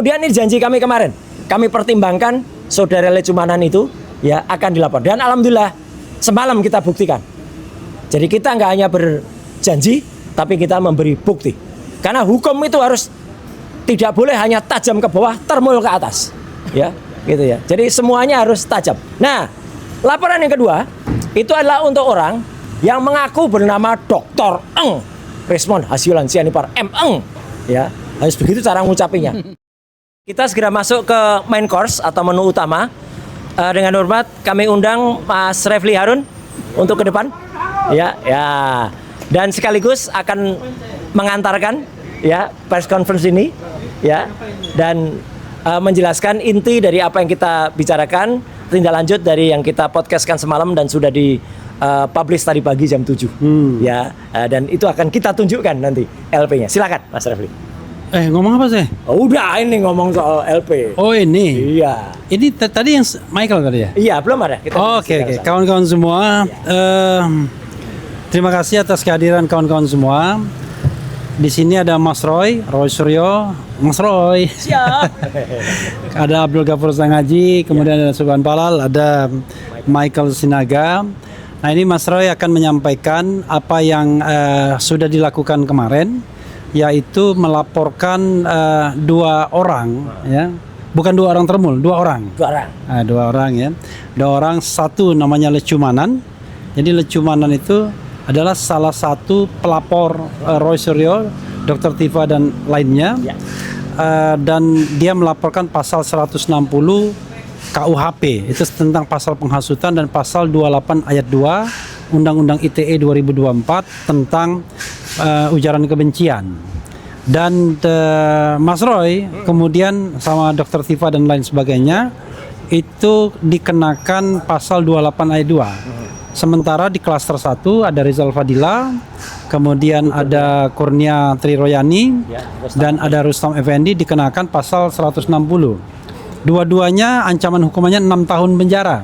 kemudian ini janji kami kemarin, kami pertimbangkan saudara Lecumanan itu ya akan dilapor. Dan alhamdulillah semalam kita buktikan. Jadi kita nggak hanya berjanji, tapi kita memberi bukti. Karena hukum itu harus tidak boleh hanya tajam ke bawah, termul ke atas, ya, gitu ya. Jadi semuanya harus tajam. Nah, laporan yang kedua itu adalah untuk orang yang mengaku bernama Dr. Eng Rismon Hasyolan Sianipar M. Eng, ya, harus begitu cara mengucapinya. Kita segera masuk ke main course atau menu utama. Dengan hormat kami undang Mas Refli Harun untuk ke depan, ya, ya, dan sekaligus akan mengantarkan ya press conference ini, ya, dan menjelaskan inti dari apa yang kita bicarakan, tindak lanjut dari yang kita podcastkan semalam dan sudah di publish tadi pagi jam 7. Ya, dan itu akan kita tunjukkan nanti LP-nya. Silakan Mas Refli. Ngomong apa sih? Oh, udah ini ngomong soal LP. Oh, ini. Iya. Ini tadi yang Michael tadi ya? Iya, belum ada. Oke. Kawan-kawan semua, terima kasih atas kehadiran kawan-kawan semua. Di sini ada Mas Roy Suryo, Mas Roy. Siap. Ada Abdul Ghafur Sangaji, kemudian ada Subhan Palal, ada Michael Sinaga. Nah, ini Mas Roy akan menyampaikan apa yang sudah dilakukan kemarin, yaitu melaporkan 2 orang, ya, bukan 2 orang termul, 2 orang. 2 orang. 2 orang ya, 2 orang. Satu namanya Lecumanan. Jadi Lecumanan itu adalah salah satu pelapor Roy Suryo, Dr. Tifa dan lainnya, ya. Dan dia melaporkan pasal 160 KUHP, itu tentang pasal penghasutan, dan pasal 28 ayat 2 Undang-Undang ITE 2024 tentang ujaran kebencian. Dan Mas Roy kemudian sama Dr. Tifa dan lain sebagainya itu dikenakan pasal 28 ayat 2. Sementara di klaster 1 ada Rizal Fadila, kemudian ada Kurnia Triroyani, dan ada Rustam Effendi dikenakan pasal 160. Dua-duanya ancaman hukumannya 6 tahun penjara.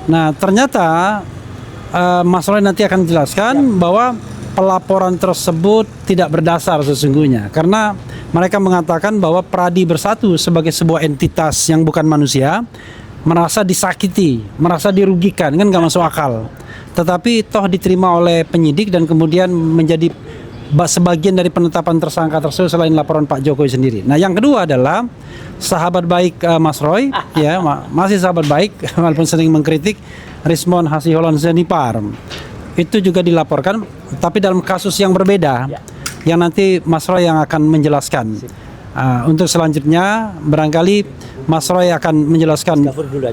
Nah, ternyata Mas Roy nanti akan jelaskan bahwa pelaporan tersebut tidak berdasar sesungguhnya, karena mereka mengatakan bahwa Pradi Bersatu sebagai sebuah entitas yang bukan manusia merasa disakiti, merasa dirugikan, kan nggak masuk akal. Tetapi toh diterima oleh penyidik dan kemudian menjadi sebagian dari penetapan tersangka tersebut selain laporan Pak Jokowi sendiri. Nah, yang kedua adalah sahabat baik Mas Roy, ya, masih sahabat baik walaupun sering mengkritik, Rismon Hasyolan Sianipar. Itu juga dilaporkan, tapi dalam kasus yang berbeda, yang nanti Mas Roy yang akan menjelaskan. Untuk selanjutnya barangkali Mas Roy akan menjelaskan.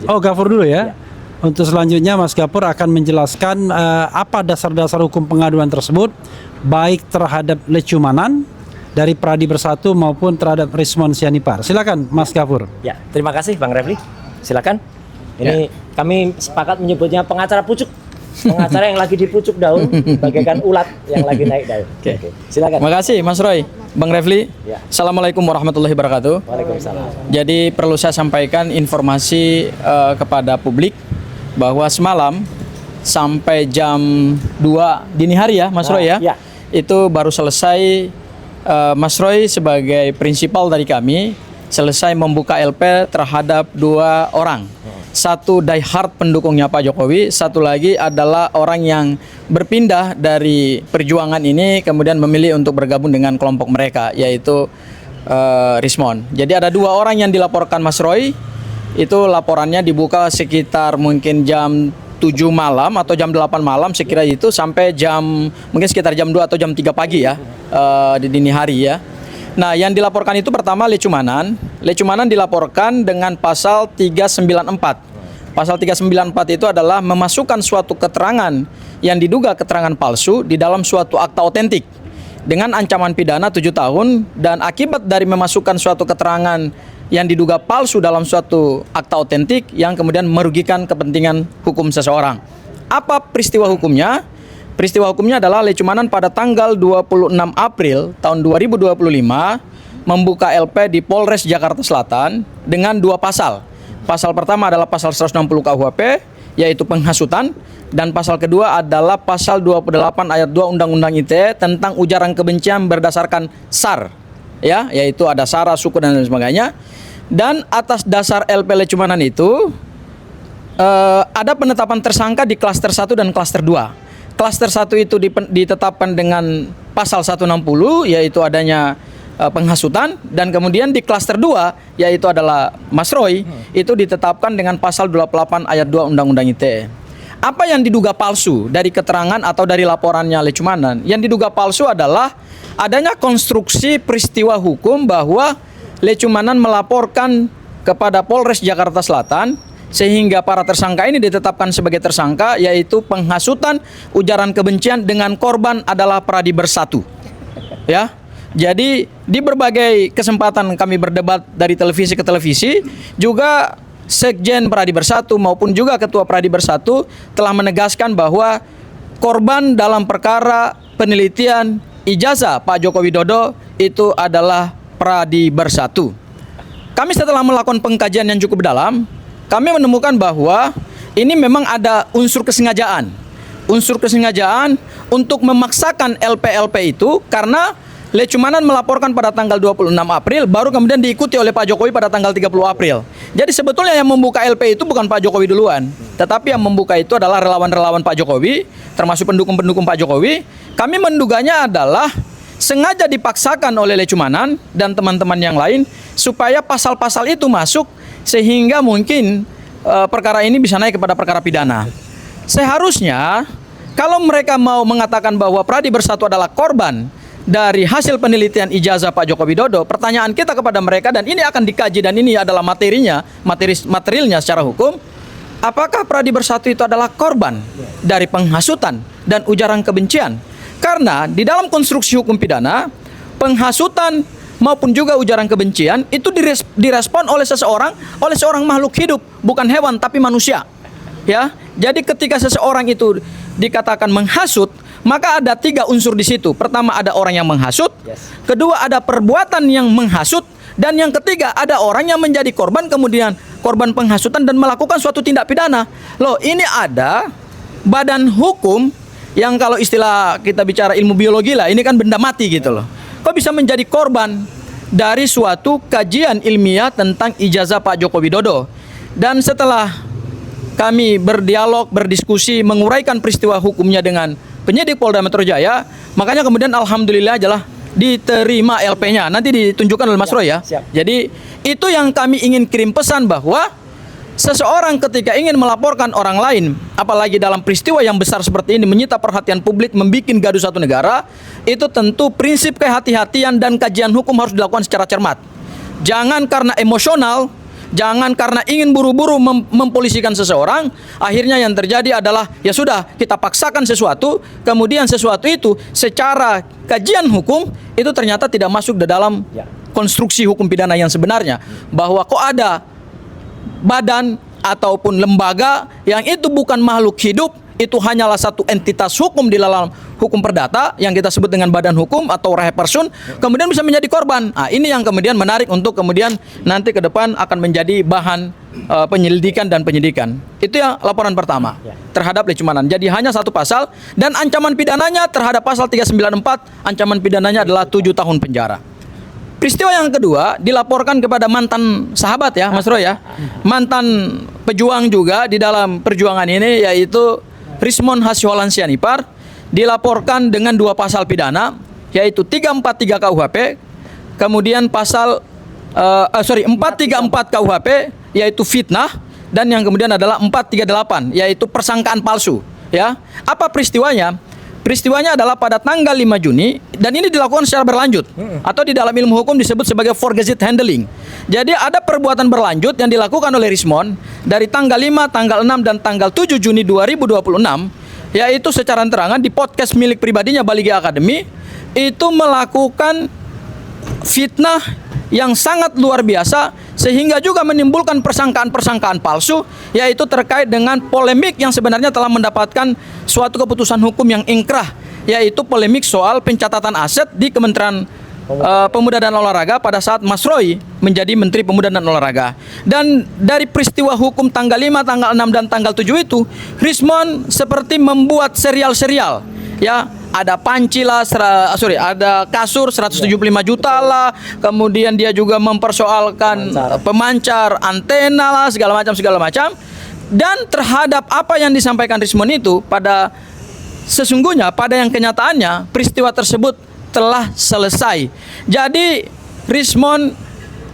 Ghafur dulu ya. Untuk selanjutnya Mas Ghafur akan menjelaskan apa dasar-dasar hukum pengaduan tersebut, baik terhadap Lecumanan dari Pradi Bersatu maupun terhadap Rismon Sianipar. Silakan Mas Ghafur. Ya, terima kasih Bang Refli. Silakan. Ini kami sepakat menyebutnya pengacara pucuk. Pengacara yang lagi dipucuk daun bagaikan ulat yang lagi naik daun. Oke. Silakan. Terima kasih Mas Roy, Bang Refli. Ya. Assalamualaikum warahmatullahi wabarakatuh. Waalaikumsalam. Jadi perlu saya sampaikan informasi kepada publik bahwa semalam sampai jam 2 dini hari ya Mas Roy ya. Itu baru selesai Mas Roy sebagai prinsipal dari kami selesai membuka LP terhadap 2 orang. Satu diehard pendukungnya Pak Jokowi, satu lagi adalah orang yang berpindah dari perjuangan ini kemudian memilih untuk bergabung dengan kelompok mereka, yaitu Rismon. Jadi ada 2 orang yang dilaporkan Mas Roy. Itu laporannya dibuka sekitar mungkin jam 7 malam atau jam 8 malam sekira itu sampai mungkin sekitar jam 2 atau jam 3 pagi ya, di dini hari ya. Nah, yang dilaporkan itu pertama Lecumanan. Lecumanan dilaporkan dengan pasal 394. Pasal 394 itu adalah memasukkan suatu keterangan yang diduga keterangan palsu di dalam suatu akta otentik dengan ancaman pidana 7 tahun, dan akibat dari memasukkan suatu keterangan yang diduga palsu dalam suatu akta otentik yang kemudian merugikan kepentingan hukum seseorang. Apa peristiwa hukumnya? Peristiwa hukumnya adalah Lecumanan pada tanggal 26 April tahun 2025 membuka LP di Polres Jakarta Selatan dengan 2 pasal. Pasal pertama adalah pasal 160 KUHP, yaitu penghasutan, dan pasal kedua adalah pasal 28 ayat 2 Undang-Undang ITE tentang ujaran kebencian berdasarkan SAR. ya, yaitu ada sara, suku dan lain sebagainya. Dan atas dasar LP Lecumanan itu ada penetapan tersangka di klaster 1 dan klaster 2. Klaster 1 itu ditetapkan dengan pasal 160 yaitu adanya penghasutan, dan kemudian di klaster 2 yaitu adalah Mas Roy itu ditetapkan dengan pasal 28 ayat 2 Undang-Undang ITE. Apa yang diduga palsu dari keterangan atau dari laporannya Lecumanan? Yang diduga palsu adalah adanya konstruksi peristiwa hukum bahwa Lecumanan melaporkan kepada Polres Jakarta Selatan sehingga para tersangka ini ditetapkan sebagai tersangka, yaitu penghasutan, ujaran kebencian dengan korban adalah Pradi Bersatu. Ya. Jadi di berbagai kesempatan kami berdebat dari televisi ke televisi, juga Sekjen Pradi Bersatu maupun juga Ketua Pradi Bersatu telah menegaskan bahwa korban dalam perkara penelitian ijazah Pak Joko Widodo itu adalah Pradi Bersatu. Kami setelah melakukan pengkajian yang cukup dalam, kami menemukan bahwa ini memang ada unsur kesengajaan. Unsur kesengajaan untuk memaksakan LP-LP itu, karena Lecumanan melaporkan pada tanggal 26 April, baru kemudian diikuti oleh Pak Jokowi pada tanggal 30 April. Jadi sebetulnya yang membuka LP itu bukan Pak Jokowi duluan, tetapi yang membuka itu adalah relawan-relawan Pak Jokowi, termasuk pendukung-pendukung Pak Jokowi. Kami menduganya adalah sengaja dipaksakan oleh Lecumanan dan teman-teman yang lain supaya pasal-pasal itu masuk, sehingga mungkin perkara ini bisa naik kepada perkara pidana. Seharusnya kalau mereka mau mengatakan bahwa Pradi Bersatu adalah korban dari hasil penelitian ijazah Pak Joko Widodo, pertanyaan kita kepada mereka, dan ini akan dikaji dan ini adalah materialnya secara hukum, apakah Pradi Bersatu itu adalah korban dari penghasutan dan ujaran kebencian? Karena di dalam konstruksi hukum pidana, penghasutan maupun juga ujaran kebencian itu direspon oleh seorang makhluk hidup, bukan hewan tapi manusia. Ya, jadi ketika seseorang itu dikatakan menghasut, maka ada 3 unsur di situ. Pertama, ada orang yang menghasut. Kedua, ada perbuatan yang menghasut. Dan yang ketiga, ada orang yang menjadi korban, kemudian korban penghasutan dan melakukan suatu tindak pidana. Loh, ini ada badan hukum yang kalau istilah kita bicara ilmu biologi lah, ini kan benda mati gitu loh. Kok bisa menjadi korban dari suatu kajian ilmiah tentang ijazah Pak Joko Widodo? Dan setelah kami berdialog, berdiskusi, menguraikan peristiwa hukumnya dengan penyidik Polda Metro Jaya, makanya kemudian alhamdulillah adalah diterima LP-nya. Nanti ditunjukkan oleh Mas Roy ya. Siap. Jadi itu yang kami ingin kirim pesan, bahwa seseorang ketika ingin melaporkan orang lain, apalagi dalam peristiwa yang besar seperti ini, menyita perhatian publik, membuat gaduh satu negara, itu tentu prinsip kehati-hatian dan kajian hukum harus dilakukan secara cermat. Jangan karena emosional, jangan karena ingin buru-buru mempolisikan seseorang, akhirnya yang terjadi adalah ya sudah, kita paksakan sesuatu, kemudian sesuatu itu secara kajian hukum itu ternyata tidak masuk ke dalam konstruksi hukum pidana yang sebenarnya, bahwa kok ada badan ataupun lembaga yang itu bukan makhluk hidup, itu hanyalah satu entitas hukum di dalam hukum perdata yang kita sebut dengan badan hukum atau reh person, kemudian bisa menjadi korban. Nah, ini yang kemudian menarik untuk kemudian nanti ke depan akan menjadi bahan penyelidikan dan penyidikan. Itu yang laporan pertama terhadap Lecumanan. Jadi hanya 1 pasal, dan ancaman pidananya terhadap pasal 394, ancaman pidananya adalah 7 tahun penjara. Peristiwa yang kedua dilaporkan kepada mantan sahabat ya, Mas Roy ya, mantan pejuang juga di dalam perjuangan ini, yaitu Rismon Hasyolan Sianipar, dilaporkan dengan 2 pasal pidana, yaitu 343 KUHP, kemudian pasal 434 KUHP, yaitu fitnah, dan yang kemudian adalah 438, yaitu persangkaan palsu. Ya, apa peristiwanya? Peristiwanya adalah pada tanggal 5 Juni, dan ini dilakukan secara berlanjut, atau di dalam ilmu hukum disebut sebagai forgesit handling. Jadi ada perbuatan berlanjut yang dilakukan oleh Rismon dari tanggal 5, tanggal 6, dan tanggal 7 Juni 2026, yaitu secara terangan di podcast milik pribadinya Balige Academy, itu melakukan fitnah yang sangat luar biasa, sehingga juga menimbulkan persangkaan-persangkaan palsu, yaitu terkait dengan polemik yang sebenarnya telah mendapatkan suatu keputusan hukum yang ingkrah, yaitu polemik soal pencatatan aset di Kementerian Pemuda dan Olahraga pada saat Mas Roy menjadi Menteri Pemuda dan Olahraga. Dan dari peristiwa hukum tanggal 5, tanggal 6, dan tanggal 7 itu, Rismon seperti membuat serial-serial ya ada panci lah, ada kasur 175 juta lah, kemudian dia juga mempersoalkan pemancar antena lah, segala macam. Dan terhadap apa yang disampaikan Rismond itu, pada sesungguhnya pada yang kenyataannya peristiwa tersebut telah selesai. Jadi Rismond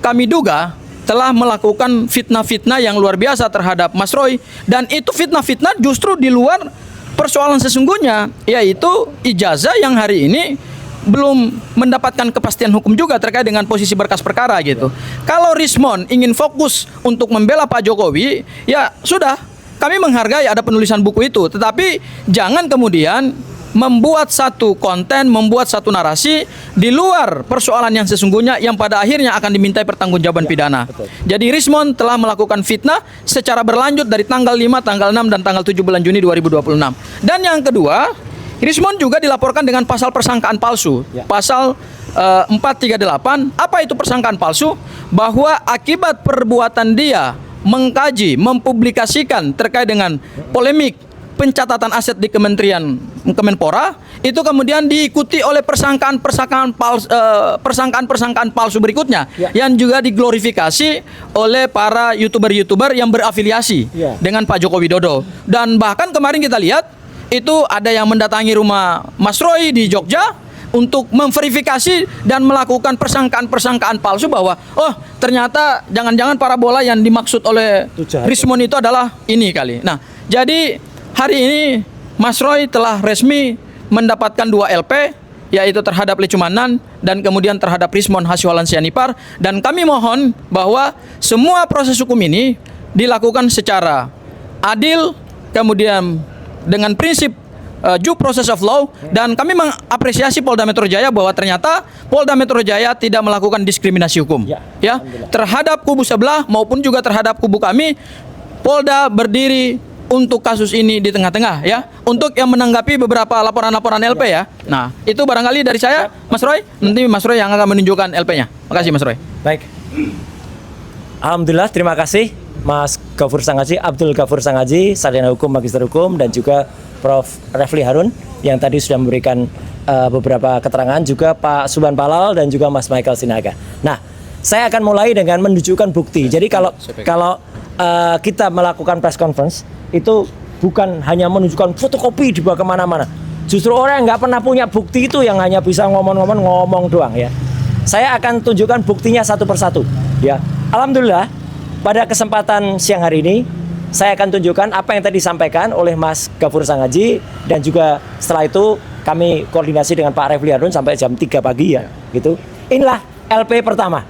kami duga telah melakukan fitnah-fitnah yang luar biasa terhadap Mas Roy, dan itu fitnah-fitnah justru di luar persoalan sesungguhnya, yaitu ijazah yang hari ini belum mendapatkan kepastian hukum juga terkait dengan posisi berkas perkara gitu. Kalau Rismond ingin fokus untuk membela Pak Jokowi, ya sudah, kami menghargai ada penulisan buku itu, tetapi jangan kemudian membuat satu konten, membuat satu narasi di luar persoalan yang sesungguhnya yang pada akhirnya akan dimintai pertanggungjawaban pidana. Betul. Jadi Rismond telah melakukan fitnah secara berlanjut dari tanggal 5, tanggal 6, dan tanggal 7 bulan Juni 2026. Dan yang kedua, Rismond juga dilaporkan dengan pasal persangkaan palsu. Pasal 438, apa itu persangkaan palsu? Bahwa akibat perbuatan dia mengkaji, mempublikasikan terkait dengan polemik pencatatan aset di Kemenpora, itu kemudian diikuti oleh persangkaan palsu berikutnya yang juga diglorifikasi oleh para YouTuber yang berafiliasi dengan Pak Joko Widodo. Dan bahkan kemarin kita lihat itu ada yang mendatangi rumah Mas Roy di Jogja untuk memverifikasi dan melakukan persangkaan palsu bahwa ternyata jangan-jangan parabola yang dimaksud oleh Rismond itu adalah ini kali. Nah, jadi hari ini Mas Roy telah resmi mendapatkan 2 LP, yaitu terhadap Lecumanan dan kemudian terhadap Rismond Hasihwalan Sianipar, dan kami mohon bahwa semua proses hukum ini dilakukan secara adil, kemudian dengan prinsip due process of law, dan kami mengapresiasi Polda Metro Jaya bahwa ternyata Polda Metro Jaya tidak melakukan diskriminasi hukum ya terhadap kubu sebelah maupun juga terhadap kubu kami. Polda berdiri untuk kasus ini di tengah-tengah ya, untuk yang menanggapi beberapa laporan-laporan LP ya. Nah, itu barangkali dari saya, Mas Roy. Nanti Mas Roy yang akan menunjukkan LP-nya. Makasih Mas Roy. Baik. Alhamdulillah, terima kasih Mas Ghafur Sangaji, Abdul Ghafur Sangaji, sarjana hukum, magister hukum, dan juga Prof. Refli Harun yang tadi sudah memberikan beberapa keterangan, juga Pak Subhan Palal dan juga Mas Michael Sinaga. Nah, saya akan mulai dengan menunjukkan bukti. Jadi kalau kita melakukan press conference itu bukan hanya menunjukkan fotokopi dibawa kemana-mana. Justru orang yang nggak pernah punya bukti itu yang hanya bisa ngomong doang ya. Saya akan tunjukkan buktinya satu persatu ya. Alhamdulillah, pada kesempatan siang hari ini saya akan tunjukkan apa yang tadi disampaikan oleh Mas Ghafur Sangaji, dan juga setelah itu kami koordinasi dengan Pak Refli Harun sampai jam 3 pagi ya gitu. Inilah LP pertama.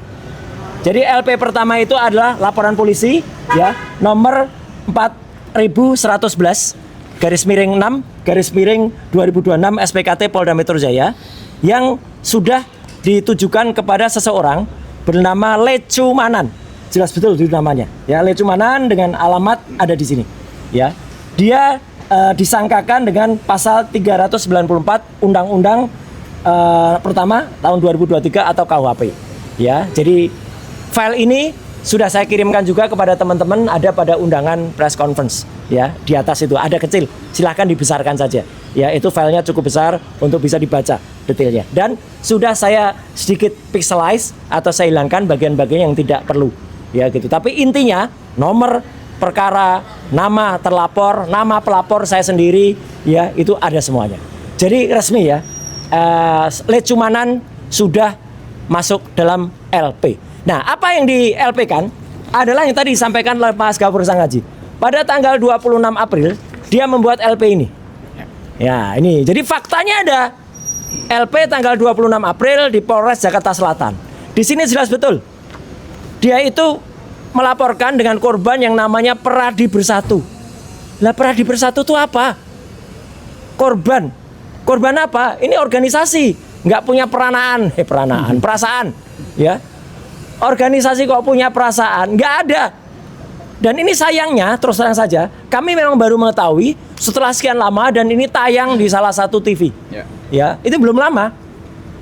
Jadi LP pertama itu adalah laporan polisi ya, nomor 4111 /6/2026 SPKT Polda Metro Jaya, yang sudah ditujukan kepada seseorang bernama Lecumanan. Jelas betul itu namanya ya, Lecumanan, dengan alamat ada di sini ya. Dia disangkakan dengan pasal 394 Undang-Undang pertama tahun 2023 atau KUHP ya. Jadi file ini sudah saya kirimkan juga kepada teman-teman, ada pada undangan press conference ya, di atas itu ada kecil, silahkan dibesarkan saja ya, itu filenya cukup besar untuk bisa dibaca detailnya, dan sudah saya sedikit pixelize atau saya hilangkan bagian-bagian yang tidak perlu ya gitu. Tapi intinya nomor perkara, nama terlapor, nama pelapor saya sendiri ya, itu ada semuanya. Jadi resmi ya, Lecumanan sudah masuk dalam LP. Nah, apa yang di LP kan adalah yang tadi disampaikan oleh Mas Ghafur Sangaji. Pada tanggal 26 April dia membuat LP ini. Ya, ini. Jadi faktanya ada LP tanggal 26 April di Polres Jakarta Selatan. Di sini jelas betul. Dia itu melaporkan dengan korban yang namanya Peradi Bersatu. Lah, Peradi Bersatu itu apa? Korban. Korban apa? Ini organisasi, nggak punya perasaan, ya. Organisasi kok punya perasaan? Nggak ada. Dan ini sayangnya, terus terang saja, kami memang baru mengetahui setelah sekian lama, dan ini tayang di salah satu TV. Ya, itu belum lama.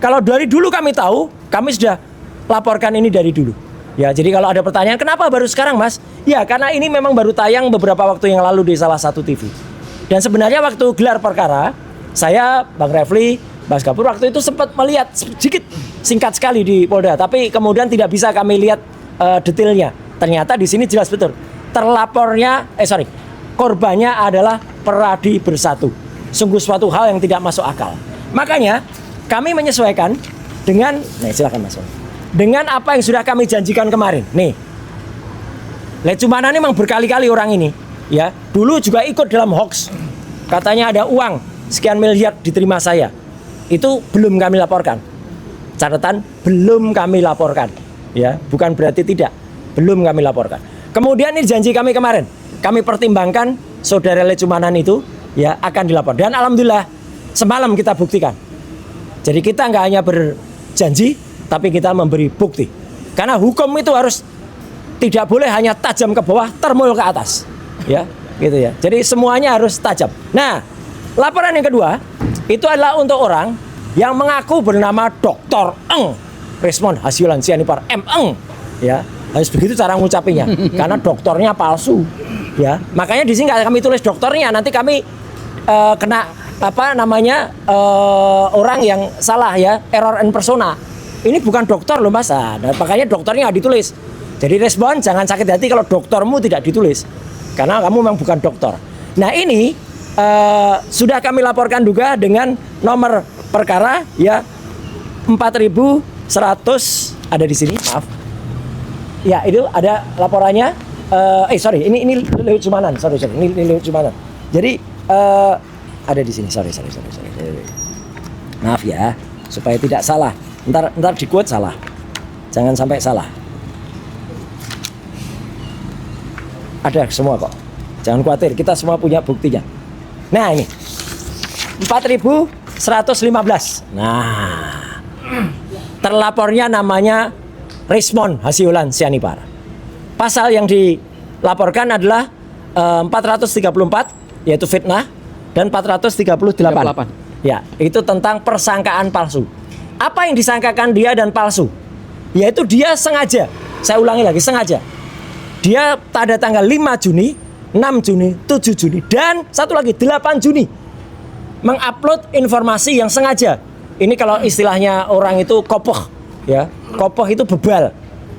Kalau dari dulu kami tahu, kami sudah laporkan ini dari dulu. Ya, jadi kalau ada pertanyaan, kenapa baru sekarang, Mas? Ya, karena ini memang baru tayang beberapa waktu yang lalu di salah satu TV. Dan sebenarnya waktu gelar perkara, Saya, Bang Refli, Mas Gapur waktu itu sempat melihat sedikit singkat sekali di Polda, tapi kemudian tidak bisa kami lihat detailnya. Ternyata di sini jelas betul. Korbannya adalah Peradi Bersatu. Sungguh suatu hal yang tidak masuk akal. Makanya kami menyesuaikan dengan, silakan Mas. Dengan apa yang sudah kami janjikan kemarin. Nih, Lecumanan ini memang berkali-kali orang ini, ya. Dulu juga ikut dalam hoax. Katanya ada uang sekian miliar diterima saya. Itu belum kami laporkan. Catatan, belum kami laporkan. Ya, bukan berarti tidak. Belum kami laporkan. Kemudian ini janji kami kemarin. Kami pertimbangkan saudara Lecumanan itu ya akan dilapor. Dan alhamdulillah semalam kita buktikan. Jadi kita nggak hanya berjanji, tapi kita memberi bukti. Karena hukum itu harus tidak boleh hanya tajam ke bawah, termul ke atas. Ya, gitu ya. Jadi semuanya harus tajam. Nah, laporan yang kedua itu adalah untuk orang yang mengaku bernama Dr. Eng Resmond Hasiulan Sianipar M. Eng. Ya, harus begitu cara ngucapinnya. Karena doktornya palsu. Ya, makanya di sini nggak kami tulis dokternya. Nanti kami kena orang yang salah ya, error in persona. Ini bukan dokter loh Mas. Nah, makanya dokternya nggak ditulis. Jadi respon jangan sakit hati kalau doktermu tidak ditulis. Karena kamu memang bukan dokter. Nah ini sudah kami laporkan juga dengan nomor perkara ya 4100 ada di sini, maaf. Ya itu ada laporannya. Ini Lecumanan, ini Lecumanan. Jadi ada di sini, sorry. Maaf ya, supaya tidak salah. Ntar di quote salah. Jangan sampai salah. Ada semua kok. Jangan khawatir, kita semua punya buktinya. Nah ini 4115. Nah, terlapornya namanya Resmond Hasiulan Sianipar. Pasal yang dilaporkan adalah 434 yaitu fitnah dan 438. Ya, itu tentang persangkaan palsu. Apa yang disangkakan dia dan palsu? Yaitu dia sengaja. Saya ulangi lagi, sengaja. Dia pada tanggal 5 Juni, 6 Juni, 7 Juni, dan satu lagi 8 Juni mengupload informasi yang sengaja. Ini kalau istilahnya orang itu kopoh, ya. Kopoh itu bebal,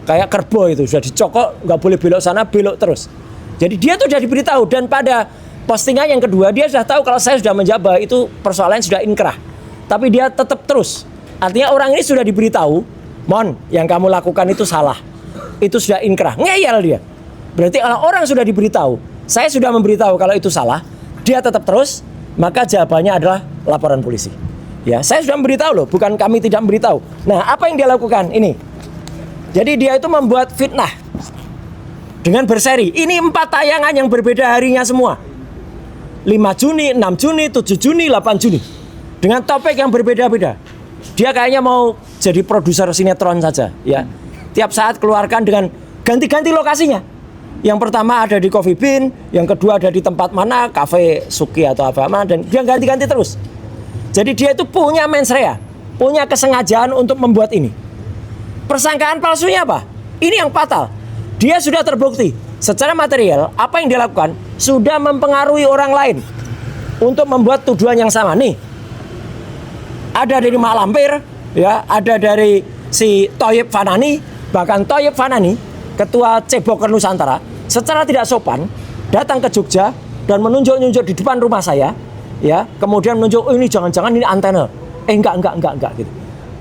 kayak kerbau itu sudah dicokok, nggak boleh belok sana, belok terus. Jadi dia tuh sudah diberitahu dan pada postingan yang kedua dia sudah tahu kalau saya sudah menjabat, itu persoalan sudah inkrah. Tapi dia tetap terus. Artinya orang ini sudah diberitahu, Mon, yang kamu lakukan itu salah. Itu sudah inkrah, ngeyel dia. Berarti kalau orang sudah diberitahu, saya sudah memberitahu kalau itu salah, dia tetap terus, maka jawabannya adalah laporan polisi. Ya, saya sudah memberitahu loh, bukan kami tidak memberitahu. Nah, apa yang dia lakukan? Ini. Jadi dia itu membuat fitnah dengan berseri. Ini 4 tayangan yang berbeda harinya semua. 5 Juni, 6 Juni, 7 Juni, 8 Juni. Dengan topik yang berbeda-beda. Dia kayaknya mau jadi produser sinetron saja, ya. Tiap saat keluarkan dengan ganti-ganti lokasinya. Yang pertama ada di Coffee Bean, yang kedua ada di tempat mana, Cafe Suki atau apa mana, dan dia ganti-ganti terus. Jadi dia itu punya mens rea, punya kesengajaan untuk membuat ini. Persangkaan palsunya apa? Ini yang fatal. Dia sudah terbukti secara material apa yang dia lakukan sudah mempengaruhi orang lain untuk membuat tuduhan yang sama. Nih, ada dari Mak Lampir, ya, ada dari si Thoyib Fanani, bahkan Thoyib Fanani, ketua Ceboker Nusantara, secara tidak sopan datang ke Jogja dan menunjuk-nunjuk di depan rumah saya, ya, kemudian menunjuk, oh ini jangan-jangan ini antena. Enggak gitu.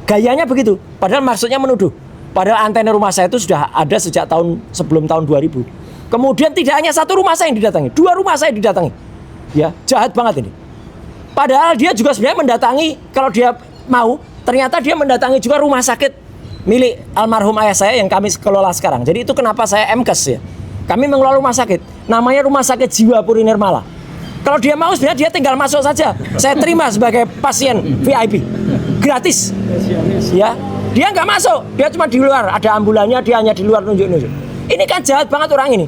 Gayanya begitu, padahal maksudnya menuduh. Padahal antena rumah saya itu sudah ada sejak sebelum tahun 2000. Kemudian tidak hanya satu rumah saya yang didatangi, 2 rumah saya didatangi. Ya, jahat banget ini. Padahal dia juga sebenarnya mendatangi, kalau dia mau, ternyata dia mendatangi juga rumah sakit milik almarhum ayah saya yang kami kelola sekarang. Jadi itu kenapa saya MKes ya. Kami mengelola rumah sakit, namanya Rumah Sakit Jiwa Puri Nirmala. Kalau dia mau sebenarnya dia tinggal masuk saja. Saya terima sebagai pasien VIP, gratis. Ya, dia nggak masuk, dia cuma di luar. Ada ambulannya, dia hanya di luar nunjuk-nunjuk. Ini kan jahat banget orang ini.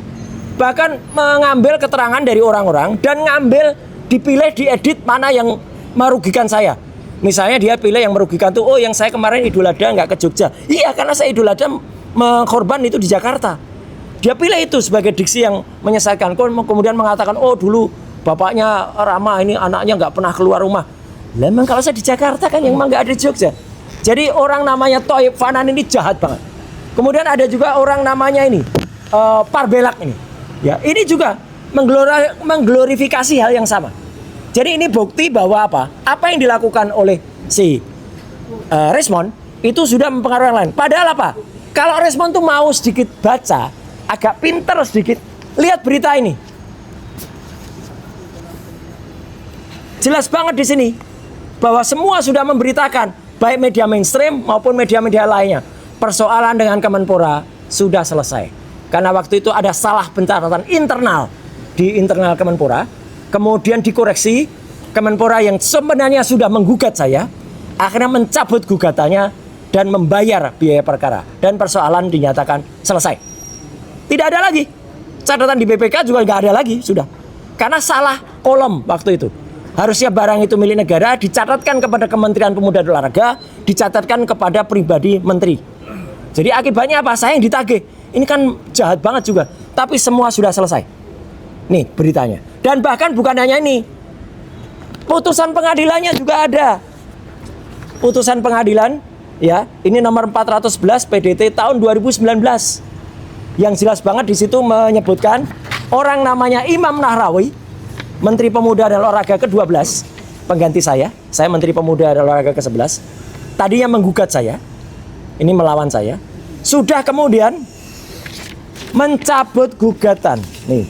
Bahkan mengambil keterangan dari orang-orang dan ngambil, dipilih, diedit mana yang merugikan saya. Misalnya dia pilih yang merugikan tuh, oh yang saya kemarin Idul Adha nggak ke Jogja. Iya, karena saya Idul Adha mengkorban itu di Jakarta. Dia pilih itu sebagai diksi yang menyesatkan. Kemudian mengatakan, oh dulu bapaknya Rama ini anaknya nggak pernah keluar rumah. Lah memang kalau saya di Jakarta kan yang memang nggak ada di Jogja. Jadi orang namanya Thoib Fanan ini jahat banget. Kemudian ada juga orang namanya ini Parbelak ini. Ya, ini juga mengglorifikasi hal yang sama. Jadi ini bukti bahwa apa yang dilakukan oleh si Resmond itu sudah mempengaruhi yang lain. Padahal apa? Kalau Resmond tuh mau sedikit baca, agak pinter sedikit, lihat berita ini. Jelas banget di sini bahwa semua sudah memberitakan, baik media mainstream maupun media-media lainnya, persoalan dengan Kemenpora sudah selesai. Karena waktu itu ada salah pencatatan internal di internal Kemenpora, kemudian dikoreksi. Kemenpora yang sebenarnya sudah menggugat saya, akhirnya mencabut gugatannya dan membayar biaya perkara. Dan persoalan dinyatakan selesai. Tidak ada lagi. Catatan di BPK juga nggak ada lagi, sudah. Karena salah kolom waktu itu. Harusnya barang itu milik negara, dicatatkan kepada Kementerian Pemuda dan Olahraga, dicatatkan kepada pribadi menteri. Jadi akibatnya apa? Saya yang ditagih. Ini kan jahat banget juga. Tapi semua sudah selesai. Nih beritanya. Dan bahkan bukan hanya ini. Putusan pengadilannya juga ada. Putusan pengadilan, ya, ini nomor 411 PDT tahun 2019. Yang jelas banget di situ menyebutkan orang namanya Imam Nahrawi, Menteri Pemuda dan Olahraga ke-12, pengganti saya Menteri Pemuda dan Olahraga ke-11, tadinya menggugat saya, ini melawan saya, sudah kemudian mencabut gugatan, nih,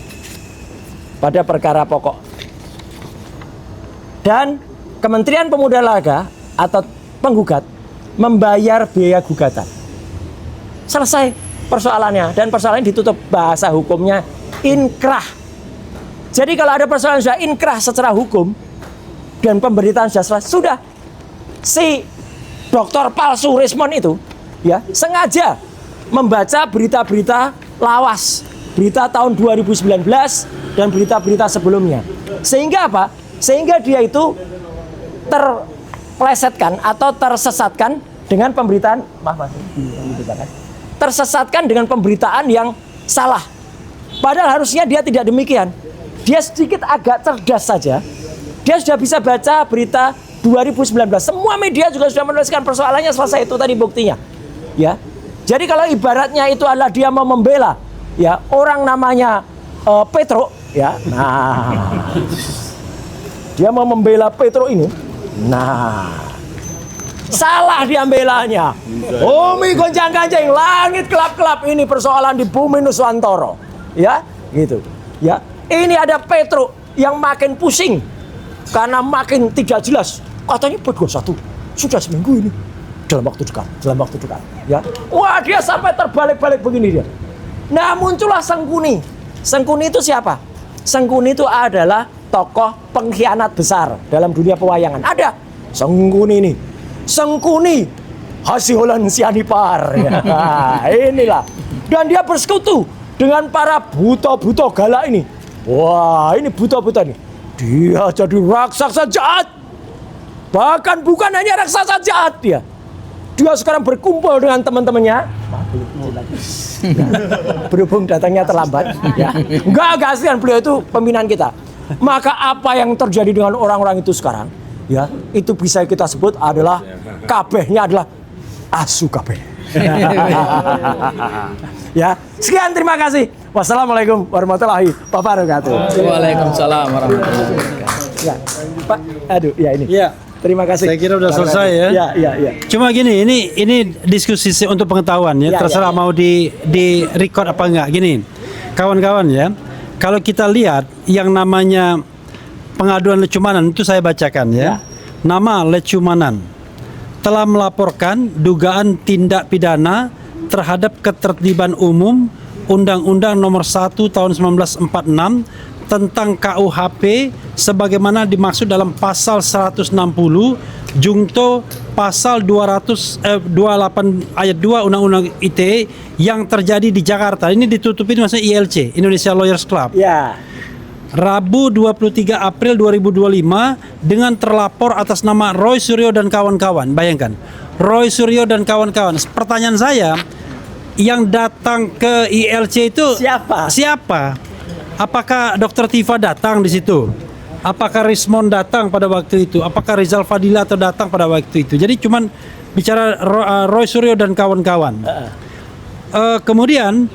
pada perkara pokok. Dan Kementerian Pemuda dan Olahraga atau penggugat membayar biaya gugatan. Selesai persoalannya, dan persoalannya ditutup, bahasa hukumnya inkrah. Jadi kalau ada persoalan sudah inkrah secara hukum dan pemberitaan sudah selesai, sudah si dokter palsu Resmond itu ya sengaja membaca berita-berita lawas, berita tahun 2019 dan berita-berita sebelumnya. Sehingga apa? Sehingga dia itu terplesetkan atau tersesatkan dengan pemberitaan, tersesatkan dengan pemberitaan yang salah. Padahal harusnya dia tidak demikian. Dia sedikit agak cerdas saja. Dia sudah bisa baca berita 2019. Semua media juga sudah menuliskan persoalannya selesai, itu tadi buktinya. Ya. Jadi kalau ibaratnya itu adalah dia mau membela ya orang namanya Petro ya. Nah. Dia mau membela Petro ini. Nah. Salah dia belanya. Bumi goncang-gancing, langit kelap-kelap, ini persoalan di bumi Nuswantoro. Ya, gitu. Ya. Ini ada Petro yang makin pusing karena makin tidak jelas. Katanya P21 sudah seminggu ini dalam waktu dekat. Ya, wah dia sampai terbalik-balik begini dia. Nah muncullah Sengkuni. Sengkuni itu siapa? Sengkuni itu adalah tokoh pengkhianat besar dalam dunia pewayangan. Ada Sengkuni ini. Sengkuni Hasiholan Sianipar. Ya, inilah. Dan dia bersekutu dengan para buta-buta galak ini. Wah, ini buta-buta nih. Dia jadi raksasa jahat. Bahkan bukan hanya raksasa jahat dia. Dia sekarang berkumpul dengan teman-temannya. Berhubung datangnya terlambat. Ya. Enggak kasihan, beliau itu pembinaan kita. Maka apa yang terjadi dengan orang-orang itu sekarang, ya, itu bisa kita sebut adalah kabehnya adalah asu kabeh. Ya, sekian, terima kasih. Wassalamualaikum warahmatullahi wabarakatuh. Waalaikumsalam warahmatullahi wabarakatuh. Ya, Pak, aduh, ya ini. Ya. Terima kasih. Saya kira udah selesai ya. Ya. Cuma gini, ini diskusi untuk pengetahuan ya. Terserah mau di record apa enggak. Gini, kawan-kawan ya. Kalau kita lihat yang namanya pengaduan Lecumanan itu saya bacakan ya. Nama Lecumanan telah melaporkan dugaan tindak pidana terhadap ketertiban umum Undang-Undang Nomor 1 Tahun 1946 tentang KUHP sebagaimana dimaksud dalam pasal 160 Jungto pasal 28 ayat 2 Undang-Undang ITE yang terjadi di Jakarta. Ini ditutupin maksudnya ILC, Indonesia Lawyers Club. Ya. Rabu 23 April 2025 dengan terlapor atas nama Roy Suryo dan kawan-kawan. Bayangkan, Roy Suryo dan kawan-kawan. Pertanyaan saya, yang datang ke ILC itu Siapa? Apakah Dr. Tifa datang di situ? apakah Rismond datang pada waktu itu, apakah Rizal Fadila atau datang pada waktu itu. Jadi cuman bicara Roy Suryo dan kawan-kawan. Kemudian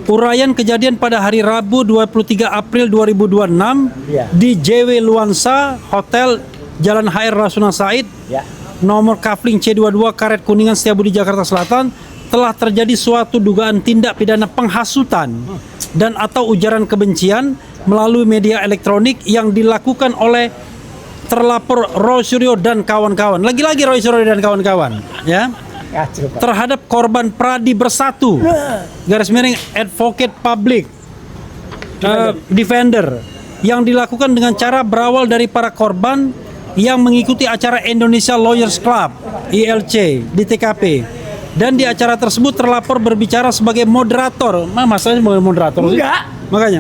uraian kejadian pada hari Rabu 23 April 2026 di JW Luansa Hotel Jalan HR Rasuna Said, nomor kafling C22 Karet Kuningan Setiabudi Jakarta Selatan, telah terjadi suatu dugaan tindak pidana penghasutan dan atau ujaran kebencian melalui media elektronik yang dilakukan oleh terlapor Roy Suryo dan kawan-kawan. Lagi-lagi Roy Suryo dan kawan-kawan, ya. Terhadap korban Pradi Bersatu, garis miring advocate public defender, yang dilakukan dengan cara berawal dari para korban yang mengikuti acara Indonesia Lawyers Club ILC di TKP. Dan di acara tersebut terlapor berbicara sebagai moderator. Masalahnya sebagai moderator sih? Enggak. Makanya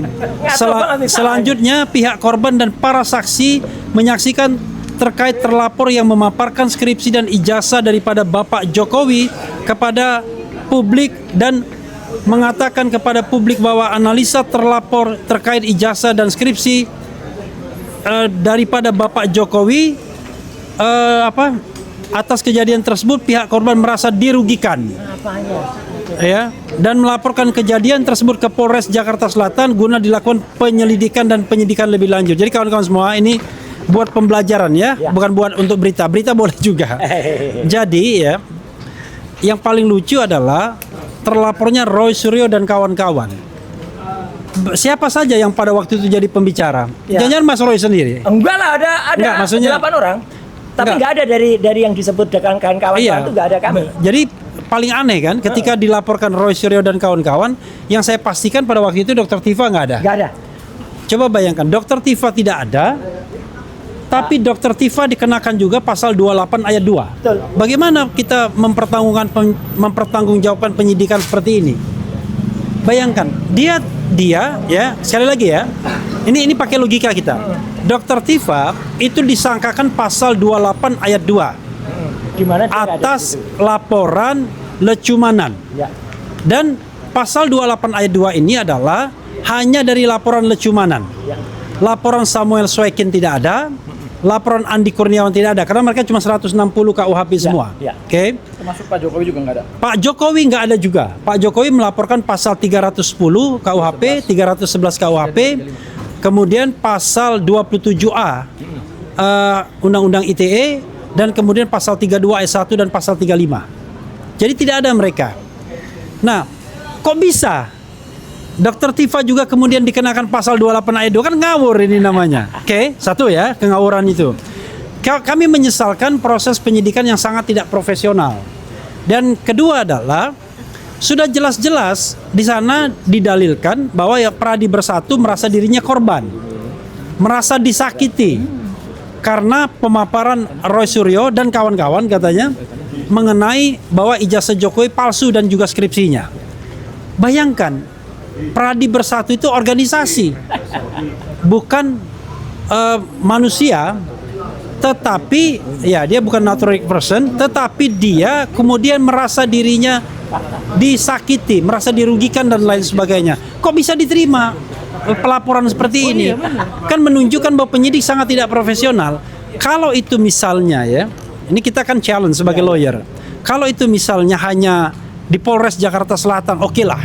selanjutnya pihak korban dan para saksi menyaksikan terkait terlapor yang memaparkan skripsi dan ijazah daripada Bapak Jokowi kepada publik dan mengatakan kepada publik bahwa analisa terlapor terkait ijazah dan skripsi daripada Bapak Jokowi atas kejadian tersebut pihak korban merasa dirugikan, ya, dan melaporkan kejadian tersebut ke Polres Jakarta Selatan guna dilakukan penyelidikan dan penyidikan lebih lanjut. Jadi kawan-kawan semua, ini buat pembelajaran ya, bukan buat untuk berita boleh juga. Jadi ya, yang paling lucu adalah terlapornya Roy Suryo dan kawan-kawan. Siapa saja yang pada waktu itu jadi pembicara? Jangan-jangan Mas Roy sendiri? Enggak lah, ada Enggak, maksudnya 8 orang. Tapi nggak ada dari yang disebut dengan kawan-kawan itu nggak ada kami. Jadi paling aneh kan, ketika dilaporkan Roy Suryo dan kawan-kawan, yang saya pastikan pada waktu itu Dr. Tifa nggak ada. Nggak ada. Coba bayangkan, Dr. Tifa tidak ada, tapi Dr. Tifa dikenakan juga pasal 28 ayat 2. Betul. Bagaimana kita mempertanggungjawabkan penyidikan seperti ini? Bayangkan, dia ya, sekali lagi ya, ini pakai logika kita. Dr. Tifa itu disangkakan pasal 28 ayat 2 Gimana atas laporan lecumanan. Ya. Dan pasal 28 ayat 2 ini adalah hanya dari laporan lecumanan. Ya. Laporan Samuel Swekin tidak ada, laporan Andi Kurniawan tidak ada, karena mereka cuma 160 KUHP semua. Ya. Oke. Termasuk Pak Jokowi juga nggak ada. Pak Jokowi nggak ada juga. Pak Jokowi melaporkan pasal 310 KUHP, 311 KUHP, kemudian pasal 27A Undang-Undang ITE, dan kemudian pasal 32 ayat 1 dan pasal 35. Jadi tidak ada mereka. Nah, kok bisa Dr. Tifa juga kemudian dikenakan pasal 28 ayat 2? Kan ngawur ini namanya. Oke, satu ya, kengawuran itu. Kami menyesalkan proses penyidikan yang sangat tidak profesional. Dan kedua adalah sudah jelas-jelas di sana didalilkan bahwa ya Pradi Bersatu merasa dirinya korban, merasa disakiti karena pemaparan Roy Suryo dan kawan-kawan katanya mengenai bahwa ijazah Jokowi palsu dan juga skripsinya. Bayangkan, Pradi Bersatu itu organisasi, bukan manusia, tetapi ya dia bukan natural person, tetapi dia kemudian merasa dirinya disakiti, merasa dirugikan dan lain sebagainya. Kok bisa diterima pelaporan seperti ini? Kan menunjukkan bahwa penyidik sangat tidak profesional. Kalau itu misalnya ya, ini kita kan challenge sebagai lawyer. Kalau itu misalnya hanya di Polres Jakarta Selatan, oke lah.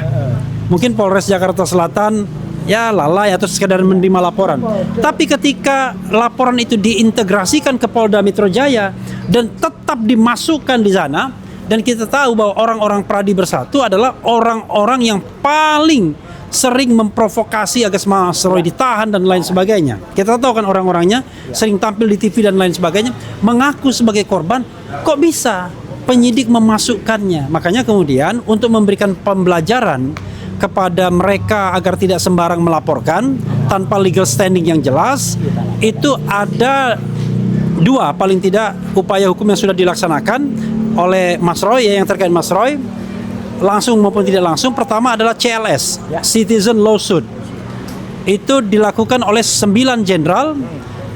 Mungkin Polres Jakarta Selatan ya lalai atau sekedar menerima laporan. Tapi ketika laporan itu diintegrasikan ke Polda Metro Jaya dan tetap dimasukkan di sana, dan kita tahu bahwa orang-orang Pradi Bersatu adalah orang-orang yang paling sering memprovokasi agar Mas Roy ditahan dan lain sebagainya. Kita tahu kan orang-orangnya sering tampil di TV dan lain sebagainya, mengaku sebagai korban. Kok bisa penyidik memasukkannya? Makanya kemudian untuk memberikan pembelajaran kepada mereka agar tidak sembarang melaporkan tanpa legal standing yang jelas, itu ada dua paling tidak upaya hukum yang sudah dilaksanakan oleh Mas Roy ya, yang terkait Mas Roy langsung maupun tidak langsung. Pertama adalah CLS, Citizen Lawsuit. Itu dilakukan oleh 9 jenderal,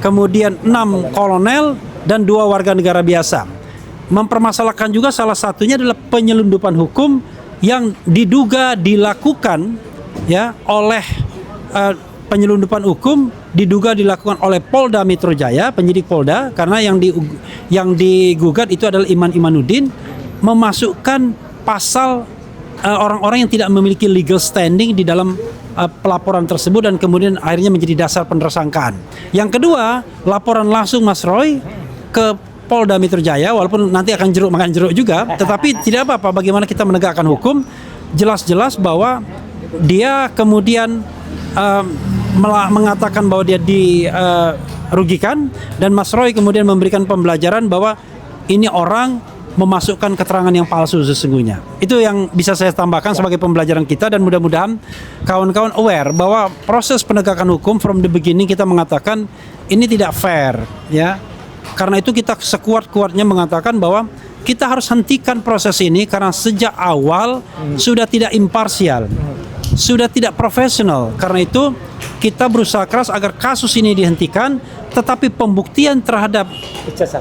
kemudian 6 kolonel dan 2 warga negara biasa. Mempermasalahkan juga salah satunya adalah penyelundupan hukum yang diduga dilakukan ya oleh penyelundupan hukum diduga dilakukan oleh Polda Metro Jaya, penyidik Polda, karena yang digugat itu adalah Iman Imanuddin, memasukkan pasal orang-orang yang tidak memiliki legal standing di dalam pelaporan tersebut dan kemudian akhirnya menjadi dasar penersangkaan. Yang kedua, laporan langsung Mas Roy ke Polda Metro Jaya, walaupun nanti akan jeruk makan jeruk juga, tetapi tidak apa-apa, bagaimana kita menegakkan hukum, jelas-jelas bahwa dia kemudian mengatakan bahwa dia dirugikan, dan Mas Roy kemudian memberikan pembelajaran bahwa ini orang memasukkan keterangan yang palsu sesungguhnya. Itu yang bisa saya tambahkan sebagai pembelajaran kita, dan mudah-mudahan kawan-kawan aware bahwa proses penegakan hukum from the beginning kita mengatakan ini tidak fair, ya. Karena itu kita sekuat-kuatnya mengatakan bahwa kita harus hentikan proses ini karena sejak awal sudah tidak imparsial, sudah tidak profesional. Karena itu kita berusaha keras agar kasus ini dihentikan, tetapi pembuktian terhadap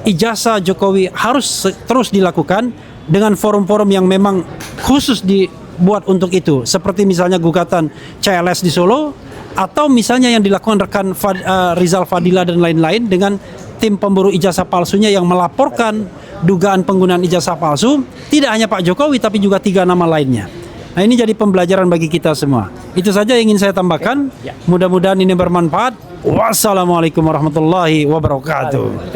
ijazah Jokowi harus terus dilakukan dengan forum-forum yang memang khusus dibuat untuk itu, seperti misalnya gugatan CLS di Solo, atau misalnya yang dilakukan rekan Rizal Fadila dan lain-lain dengan tim pemburu ijazah palsunya yang melaporkan dugaan penggunaan ijazah palsu, tidak hanya Pak Jokowi tapi juga 3 nama lainnya. Nah, ini jadi pembelajaran bagi kita semua. Itu saja yang ingin saya tambahkan. Mudah-mudahan ini bermanfaat. Wassalamualaikum warahmatullahi wabarakatuh.